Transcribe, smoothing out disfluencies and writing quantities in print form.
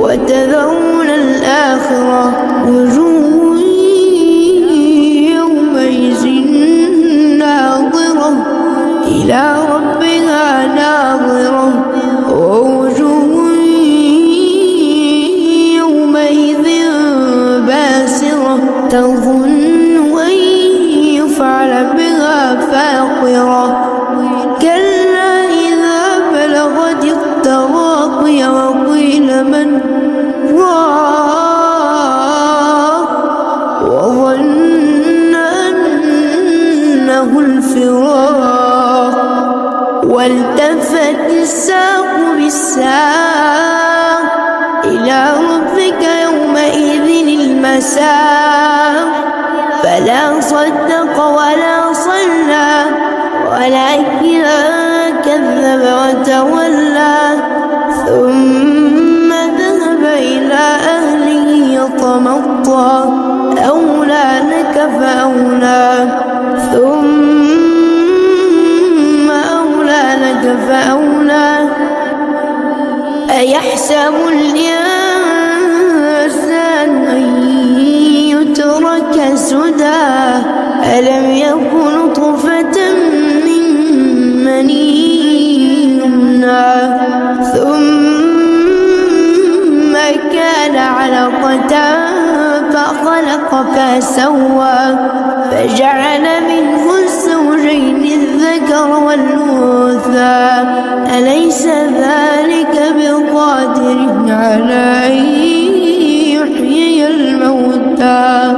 وتذرون الآخرة وجوه يومئذ ناظرة إلى ربها ناظرة ووجوه يومئذ باسرة تظن أن يفعل بها فاقرة كلا إذا بلغت التراقي وقيل من راق وظن أنه الفراق والتفت الساق بالساق إلى ربك يومئذ المساق فلا صدق ولا صلى ولكن كذب وتولى ثم ذهب إلى أهله يتمطى أولى لك فأولى ثم أولى لك فأولى أيحسب الإنسان أن يترك سدى ألم يكن نطفة من مني يمنى ثم كان علقة فخلق فسوى فجعل منه الزوجين الذكر والأنثى أليس ذلك بقادر على أن يحيي الموتى